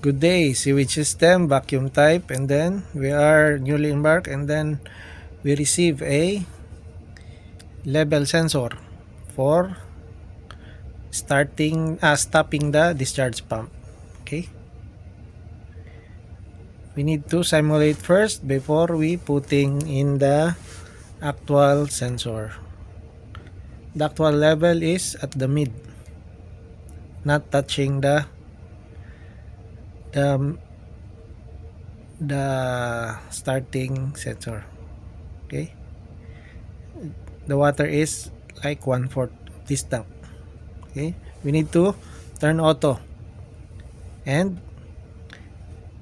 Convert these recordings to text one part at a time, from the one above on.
Good day, sewage system, vacuum type, and then we are newly embarked, and then we receive a level sensor for stopping the discharge pump. Okay, we need to simulate first before we putting in the actual sensor. The actual level is at the mid, not touching the the starting sensor. Okay, the water is like 1/4 of this tank. Okay, we need to turn auto, and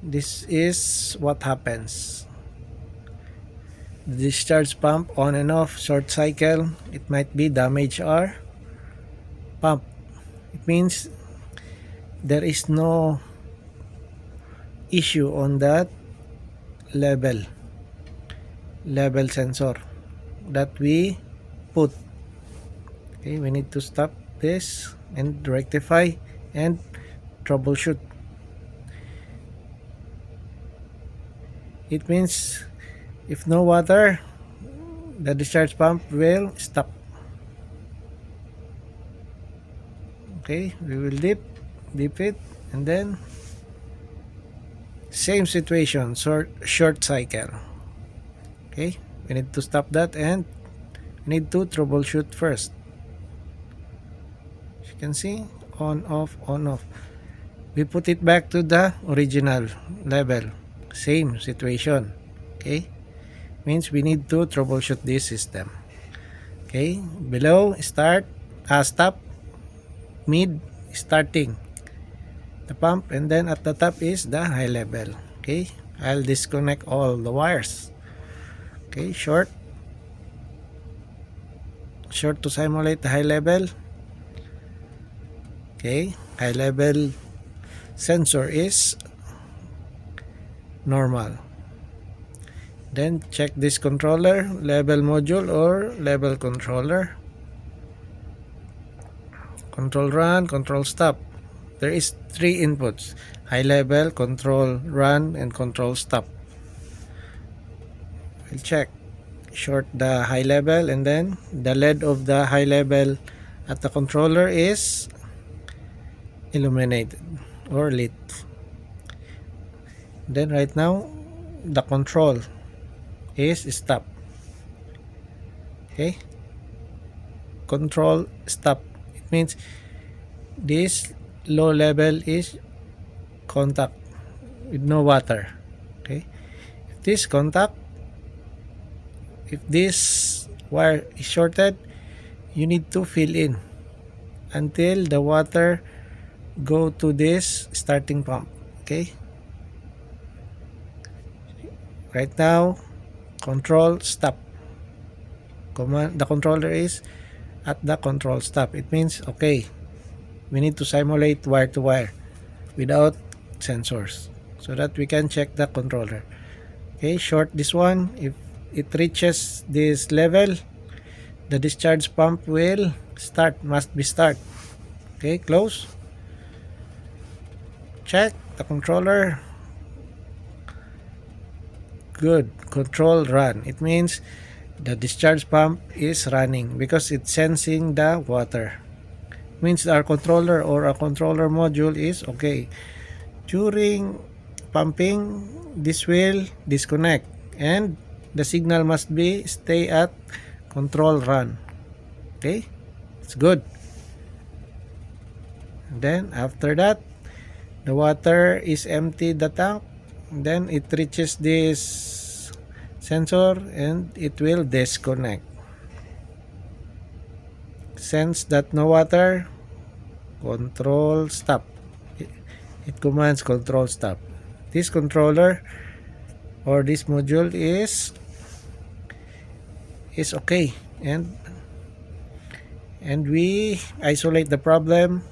this is what happens. The discharge pump on and off, short cycle, it might be damage our pump. It means there is no issue on that level sensor that we put. Okay, we need to stop this and rectify and troubleshoot. It means if no water, the discharge pump will stop. Okay, we will dip it, and then same situation, short cycle. Okay, we need to stop that, and we need to troubleshoot first. As you can see, on off. We put it back to the original level. Same situation. Okay, means we need to troubleshoot this system. Okay, below start, stop, mid, starting the pump, and then at the top is the high level. Okay, I'll disconnect all the wires. Okay, short to simulate the high level. Okay, high level sensor is normal. Then check this controller, level module or level controller. Control run, control stop. There is 3 inputs: high level, control run, and control stop. We'll check. Short the high level, and then the LED of the high level at the controller is illuminated or lit. Then right now the control is stop. Okay, control stop. It means this low level is contact with no water. Okay, if this wire is shorted, you need to fill in until the water go to this starting pump. Okay, right now control stop. The controller is at the control stop. It means okay, we need to simulate wire to wire without sensors so that we can check the controller. Okay, short this one. If it reaches this level, the discharge pump will must be start. Okay, close. Check the controller. Good. Control run. It means the discharge pump is running because it's sensing the water. It means our controller or a controller module is okay. During pumping, this will disconnect, and the signal must be stay at control run. Okay, it's good. And then after that, the water is emptied the tank, then it reaches this sensor and it will disconnect. Sense that no water, control stop. It commands control stop. This controller or this module is okay, and we isolate the problem.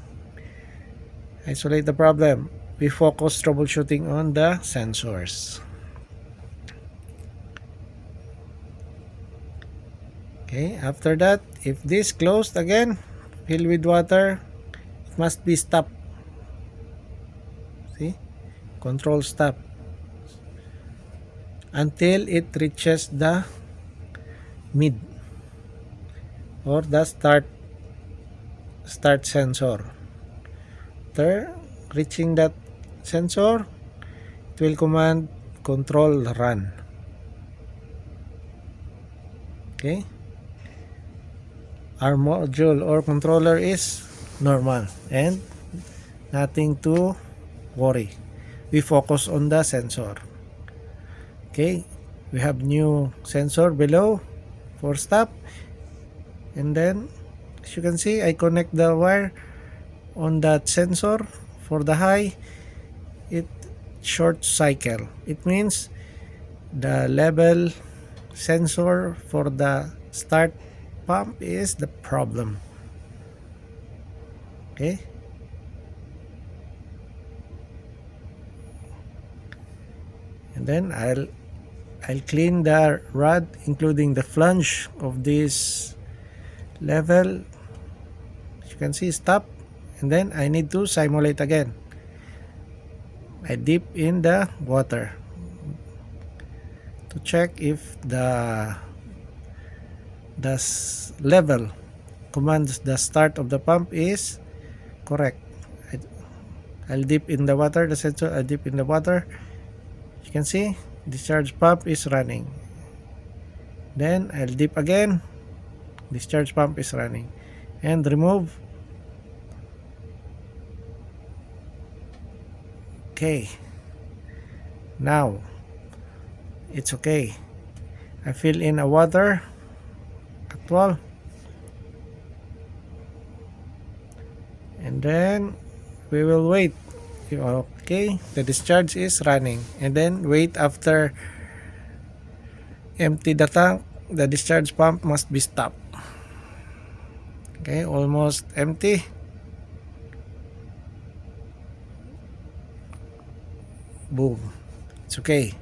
We focus troubleshooting on the sensors. Okay, after that, if this closed again, filled with water, it must be stopped. See, control stop until it reaches the mid or the start sensor. After reaching that sensor, it will command control run. Okay, our module or controller is normal and nothing to worry. We focus on the sensor. Okay, we have new sensor below for stop, and then as you can see, I connect the wire on that sensor for the high. It short cycle. It means the level sensor for the start pump is the problem. Okay, and then I'll clean the rod, including the flange of this level. As you can see, stop, and then I need to simulate again. I dip in the water to check if the level commands the start of the pump is correct. I'll dip in the water, the sensor, I'll dip in the water. You can see discharge pump is running. Then I'll dip again, discharge pump is running, and remove. Okay, now it's okay. I fill in a water actual, and then we will wait. Okay, the discharge is running, and then wait. After empty the tank, the discharge pump must be stopped. Okay, almost empty. Boom, it's okay,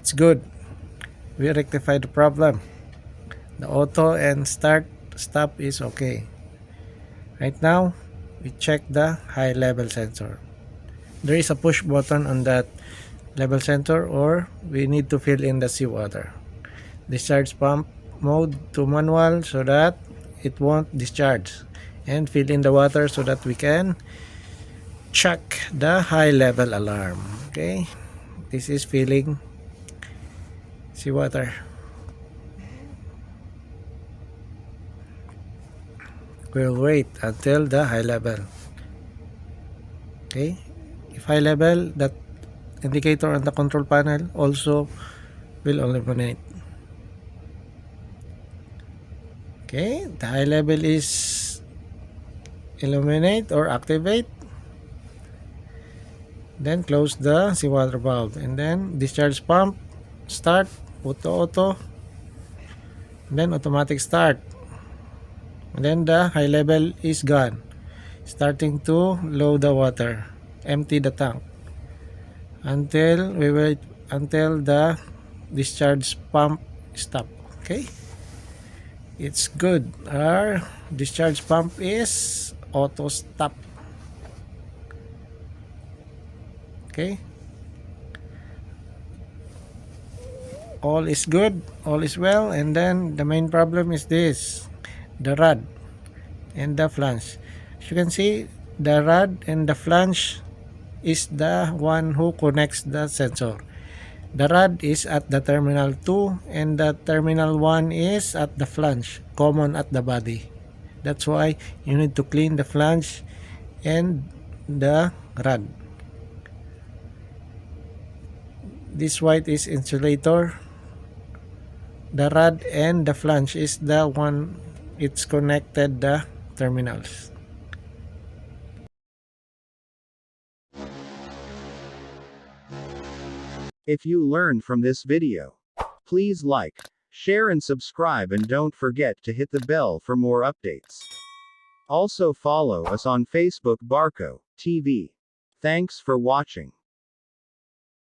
it's good. We rectified the problem. The auto and start stop is okay. Right now we check the high level sensor. There is a push button on that level sensor, or we need to fill in the seawater. Discharge pump mode to manual so that it won't discharge, and fill in the water so that we can check the high level alarm. Okay, this is filling seawater. We'll wait until the high level. Okay, if high level, that indicator on the control panel also will illuminate. Okay, the high level is illuminate or activate. Then close the seawater valve, and then discharge pump start, auto, and then automatic start, and then the high level is gone, starting to load the water, empty the tank until we wait until the discharge pump stop. Okay, it's good. Our discharge pump is auto stop. Okay, all is good, all is well. And then the main problem is this, the rod and the flange. As you can see, the rod and the flange is the one who connects the sensor. The rod is at the terminal 2, and the terminal 1 is at the flange, common at the body. That's why you need to clean the flange and the rod. This white is insulator. The rod and the flange is the one it's connected the terminals. If you learned from this video, please like, share and subscribe, and don't forget to hit the bell for more updates. Also follow us on Facebook Barco TV. Thanks for watching.